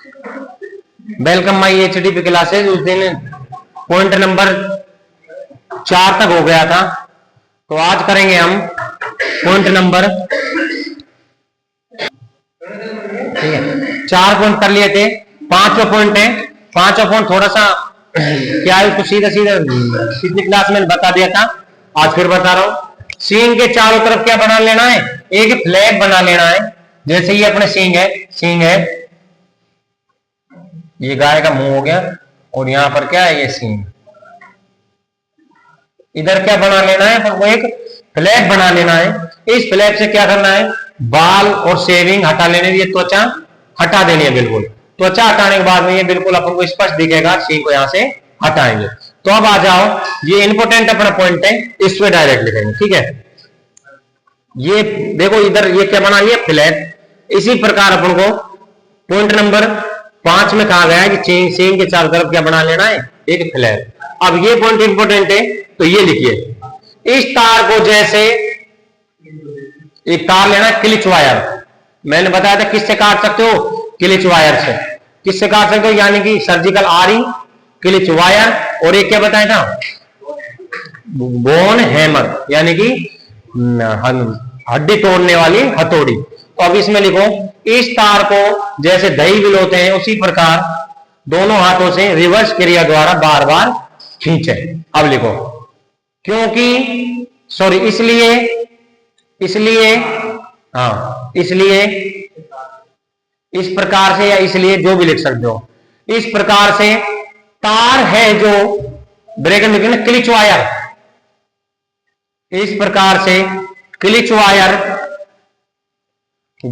Welcome my HDP classes. उस दिन point number 4 तक हो गया था, तो आज करेंगे हम पॉइंट नंबर, ठीक है, 4 पॉइंट कर लिए थे, 5वां पॉइंट है। 5वां पॉइंट थोड़ा सा क्या है, उसको सीधा सीधा पिछली क्लास में बता दिया था, आज फिर बता रहा हूं। सींग के चारों तरफ क्या बना लेना है, एक फ्लैग बना लेना है। जैसे ये अपने सींग है, सींग है, ये गाय का मुंह हो गया, और यहां पर क्या है, ये सींग। इधर क्या बना लेना है, पर वो एक फ्लैग बना लेना है। इस फ्लैग से क्या करना है, बाल और शेविंग हटा लेने, ये त्वचा हटा देनी है बिल्कुल। त्वचा हटाने के बाद में ये बिल्कुल अपन को स्पष्ट दिखेगा, सींग को यहां से हटाएंगे। तो अब आ जाओ, ये इंपोर्टेंट अपना पॉइंट है, इस पे डायरेक्ट लिखेंगे, ठीक है। ये देखो इधर ये क्या बना लिया, फ्लैग। इसी प्रकार अपन को पॉइंट नंबर 5 में कहा गया है कि सींग के चारों तरफ क्या बना लेना है, एक फ्लैग। अब ये पॉइंट इंपोर्टेंट है, तो ये लिखिए, इस तार को जैसे एक तार लेना, क्लिच वायर। मैंने बताया था किससे काट सकते हो, क्लिच वायर से। किससे काट सकते हो, यानी कि सर्जिकल आरी, क्लिच वायर, और एक क्या बताया था, बोन हैमर, यानी कि हड्डी तोड़ने वाली हथौड़ी। तो अब इसमें लिखो, इस तार को जैसे दही विलोते हैं उसी प्रकार दोनों हाथों से रिवर्स क्रिया द्वारा बार बार खींचे। अब लिखो, क्योंकि सॉरी इसलिए इसलिए इस प्रकार से, या इसलिए जो भी लिख सकते हो, इस प्रकार से तार है जो ब्रेकर में लिखना, क्लिच वायर। इस प्रकार से क्लिच वायर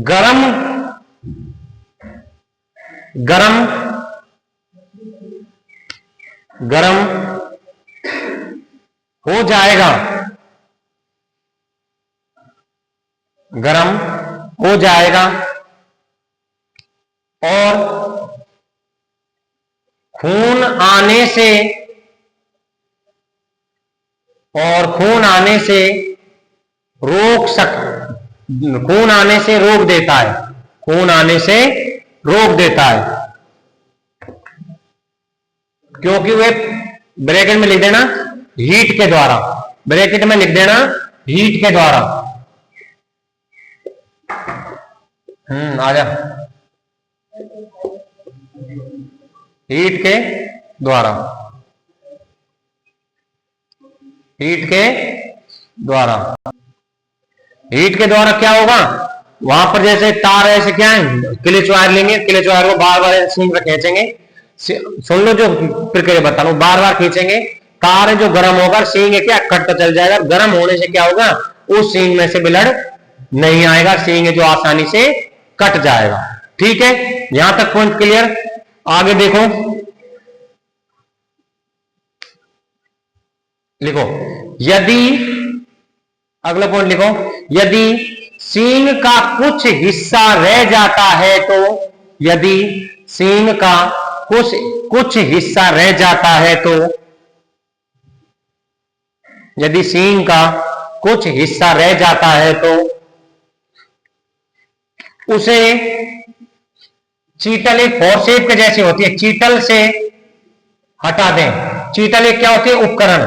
गरम हो जाएगा, गरम हो जाएगा, और खून आने से रोक देता है, खून आने से रोक देता है। क्योंकि वे ब्रैकेट में लिख देना हीट के द्वारा, ब्रैकेट में लिख देना हीट के द्वारा। आजा, हीट के द्वारा, हीट के द्वारा, हीट के द्वारा क्या होगा, वहां पर जैसे तार ऐसे क्या है, क्लिच वायर लेंगे, क्लिच वायर को बार बार सींग पे खींचेंगे। सुन लो जो प्रक्रिया बता रहा हूं, बार बार खींचेंगे, तार जो गर्म होगा, सींग क्या कटता चल जाएगा। गर्म होने से क्या होगा, उस सींग में से ब्लड नहीं आएगा, सींग जो आसानी से कट जाएगा। ठीक है, यहां तक पॉइंट क्लियर। आगे देखो, लिखो, यदि अगला पॉइंट लिखो, यदि सींग का कुछ हिस्सा रह जाता है तो, यदि सींग का कुछ हिस्सा रह जाता है तो, यदि सींग का कुछ हिस्सा रह जाता है तो उसे चीटल एक फोर्सेप के जैसी होती है, चीटल से हटा दें। चीटल एक क्या होती है, उपकरण,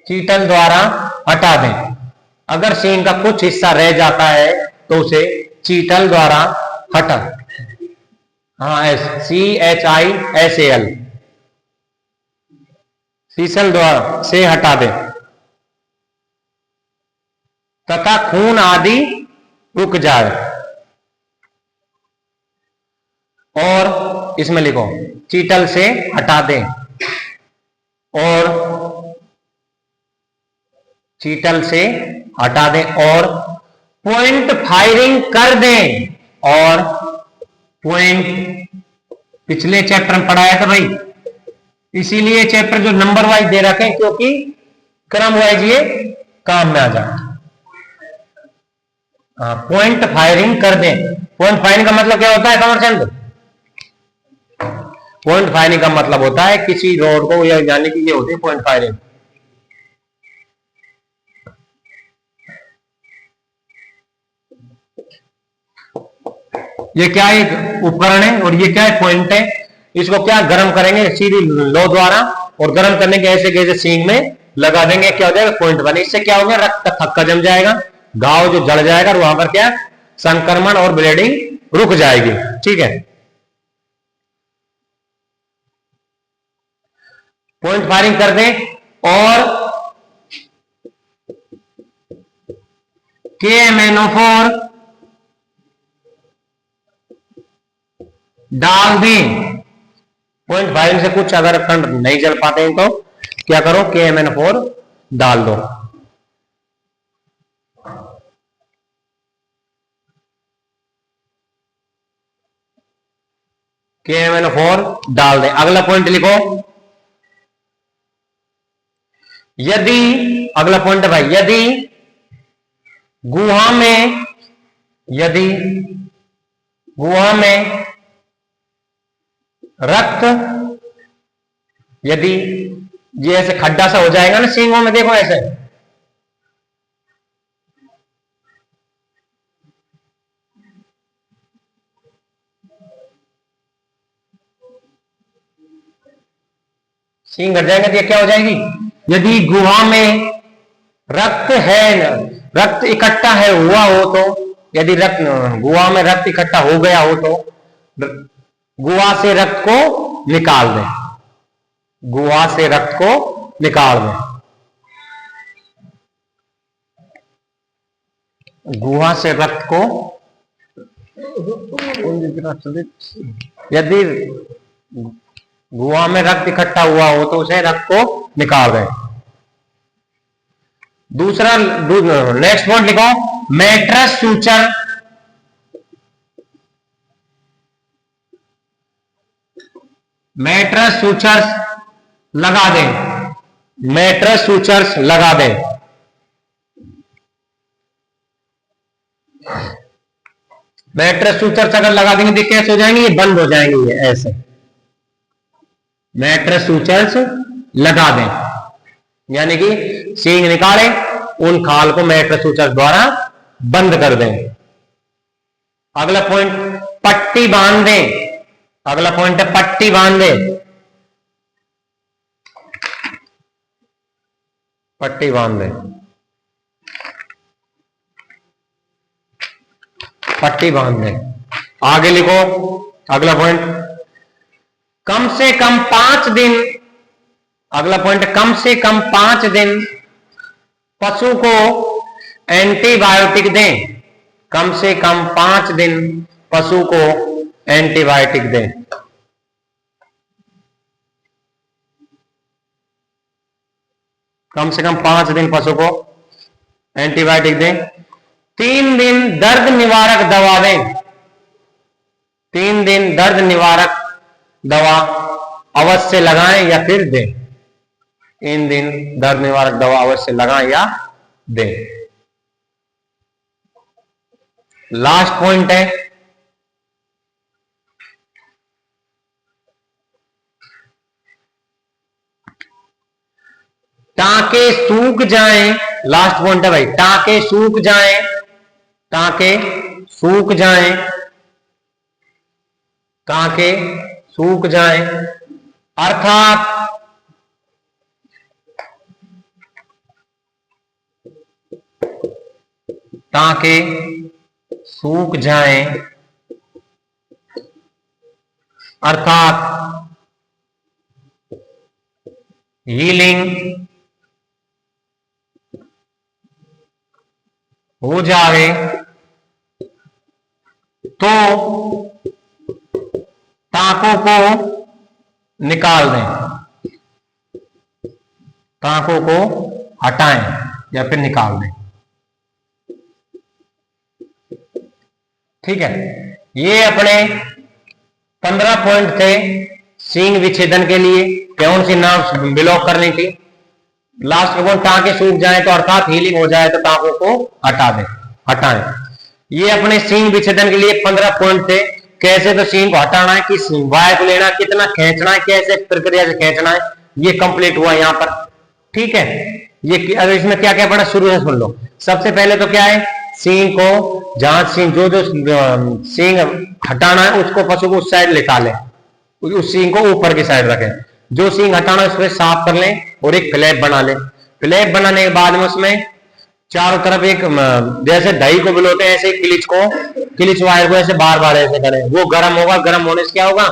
चीटल द्वारा हटा दें। अगर सींग का कुछ हिस्सा रह जाता है तो उसे चीटल द्वारा हटा, CHISAL, सीसल द्वारा से हटा दें, तथा खून आदि रुक जाए। और इसमें लिखो, चीटल से हटा दें, और चीटल से हटा दें, और पॉइंट फायरिंग कर दें। और पॉइंट पिछले चैप्टर में पढ़ाया था भाई, इसीलिए चैप्टर जो नंबर वाइज दे रखे हैं, क्योंकि क्रम वाइज ये काम में आ जाए। पॉइंट फायरिंग कर दें। पॉइंट फायरिंग का मतलब क्या होता है कमरचंद? पॉइंट फायरिंग का मतलब होता है किसी रोड को, या जाने की ये होती है पॉइंट फायरिंग। ये क्या एक उपकरण है और ये क्या है, पॉइंट है। इसको क्या गर्म करेंगे सीधी लो द्वारा, और गर्म करने के ऐसे कैसे सींग में लगा देंगे, क्या हो जाएगा, पॉइंट बने। इससे क्या होगा, रक्त का थक्का जम जाएगा, घाव जो जड़ जाएगा, और वहां पर क्या संक्रमण और ब्लीडिंग रुक जाएगी। ठीक है, पॉइंट फायरिंग कर दें और KMnO4 डाल दें। पॉइंट फायरिंग से कुछ अगर खंड नहीं जल पाते हैं तो क्या करो, KMnO4 डाल दो। KMnO4 डाल दें। अगला पॉइंट लिखो, यदि, अगला पॉइंट है भाई, यदि गुहा में रक्त, यदि ये ऐसे खड्डा सा हो जाएगा ना सींगों में, देखो ऐसे, सींग घट जाएंगे तो ये क्या हो जाएगी, यदि गुहा में रक्त है, रक्त इकट्ठा है हुआ हो तो, यदि रक्त गुहा में रक्त इकट्ठा हो गया हो तो गुहा से रक्त को निकाल दें, गुहा से रक्त को निकाल दें, गुहा से रक्त को, यदि गुहा में रक्त इकट्ठा हुआ हो तो उसे रक्त को निकाल दें। दूसरा, नेक्स्ट पॉइंट लिखो, मैट्रस सूचर, मैट्रस सूचर्स लगा दें, मैट्रस सूचर्स लगा दें। मैट्रस सूचर्स अगर लगा देंगे तो कैसे हो जाएंगे, ये बंद हो जाएंगे, ये ऐसे। मैट्रस सूचर्स लगा दें यानी कि सींग निकाले, उन खाल को मैट्रस सूचर्स द्वारा बंद कर दें। अगला पॉइंट, पट्टी बांध दें। अगला पॉइंट है पट्टी बांध दें, पट्टी बांध दें, पट्टी बांध दें। आगे लिखो, अगला पॉइंट, कम से कम 5 दिन, अगला पॉइंट, कम से कम 5 दिन पशु को एंटीबायोटिक दें, कम से कम 5 दिन पशु को एंटीबायोटिक दें। कम से कम 5 दिन पशु को एंटीबायोटिक दें। 3 दिन दर्द निवारक दवा दें, 3 दिन दर्द निवारक दवा अवश्य लगाएं या फिर दें, 3 दिन दर्द निवारक दवा अवश्य लगाएं या दें। लास्ट पॉइंट है, टांके सूख जाएं। लास्ट पॉइंट है भाई, टांके सूख जाएं, टांके सूख जाएं, टांके सूख जाएं, अर्थात टांके सूख जाएं, अर्थात हीलिंग हो जाए तो टांकों को निकाल दें, टांकों को हटाएं या फिर निकाल दें। ठीक है, ये अपने 15 पॉइंट थे सींग विच्छेदन के लिए, कौन सी नर्व्स ब्लॉक करनी थी। लास्ट में टांके सूख जाए तो अर्थात हीलिंग हो जाए तो टांकों को हटा दें, हटाएं। ये अपने सींग विच्छेदन के लिए 15 पॉइंट थे। कैसे तो सींग को हटाना है, किस वायु को लेना, कितना खींचना है, कैसे प्रक्रिया से खींचना है, ये कंप्लीट हुआ यहाँ पर। ठीक है, ये अगर इसमें क्या क्या पढ़ा शुरू से सुन लो। सबसे पहले तो क्या है, सींग को, जहां सींग जो जो सींग हटाना है उसको पशु को उस साइड निकाले, उस सींग को ऊपर की साइड रखें। जो सींग हटाना है उसको साफ कर लें और एक फ्लैप बना लें। फ्लैप बनाने के बाद में उसमें चारों तरफ एक, जैसे दही को बिलोते हैं ऐसे क्लिच वायर को ऐसे बार बार ऐसे करें। वो गर्म होगा, गर्म होने से क्या होगा,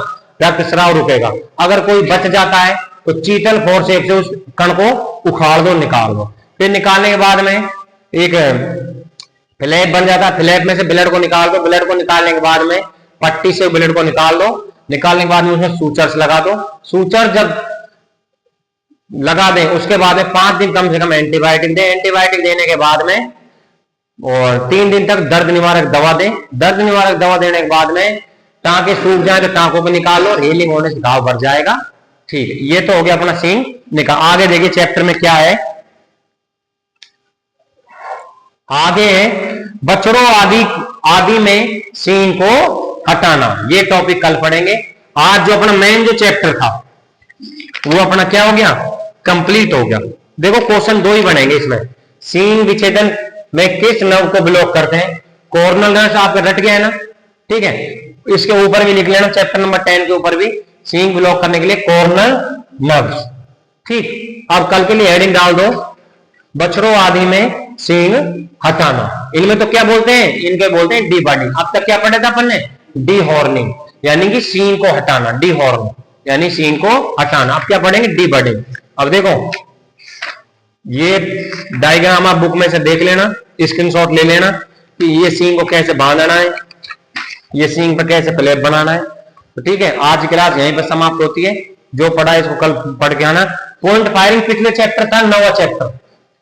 रक्तस्राव रुकेगा। अगर कोई बच जाता है तो चीतल फोर्स से उस कण को उखाड़ दो, निकाल दो। फिर निकालने के बाद में एक फ्लैप बन जाता है, फ्लैप में से ब्लड को निकाल दो। ब्लड को निकालने के बाद में पट्टी से ब्लड को निकाल दो। निकालने के बाद में उसमें सूचर्स लगा दो। सूचर जब लगा दें उसके बाद में 5 दिन कम से कम एंटीबायोटिक दें। एंटीबायोटिक देने के बाद में और 3 दिन तक दर्द निवारक दवा दें। दर्द निवारक दवा देने के बाद में टांके सूख जाए तो टांकों को निकाल लो, हीलिंग होने से घाव भर जाएगा। ठीक है, ये तो हो गया अपना सींग निकाल। आगे देखिए चैप्टर में क्या है, आगे बछड़ों आदि में सींग को हटाना, ये टॉपिक कल पढ़ेंगे। आज जो अपना मेन जो चैप्टर था वो अपना क्या हो गया, कंप्लीट हो गया। देखो क्वेश्चन 2 ही बनेंगे इसमें। सींग विच्छेदन में किस नर्व को ब्लॉक करते हैं? कॉर्नल नर्व आपका रट गया है ना, ठीक है। इसके ऊपर भी लिख लेना, चैप्टर नंबर 10 के ऊपर भी सींग ब्लॉक करने के लिए कॉर्नल नर्व। ठीक, अब कल के लिए हेडिंग डाल दो, बछड़ों आदि में सींग हटाना। इनमें तो क्या बोलते हैं, इनके बोलते हैं डी बर्डिंग। अब तक क्या पढ़ा था अपन ने, डी हॉर्निंग, यानी कि सींग को हटाना। डी हॉर्न यानी सींग को हटाना। अब क्या पढ़ेंगे, डी बर्डिंग। अब देखो ये डायग्राम आप बुक में से देख लेना, स्क्रीनशॉट ले लेना कि ये सींग को कैसे बांधना है, ये सींग पर कैसे फ्लैप बनाना है। तो ठीक है, आज की क्लास यहीं पर समाप्त होती है। जो पढ़ा है इसको कल पढ़ के आना। पॉइंट फायरिंग पिछले चैप्टर था, 9वां chapter.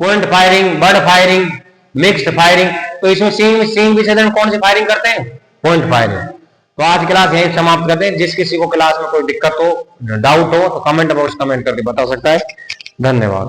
Point firing, bird firing, mixed firing. तो इसमें सींग विच्छेदन कौन सी फायरिंग करते हैं, पॉइंट फायरिंग। तो आज क्लास यहीं समाप्त करते हैं। जिस किसी को क्लास में कोई दिक्कत हो, डाउट हो तो कमेंट बॉक्स कमेंट करके बता सकता है। धन्यवाद।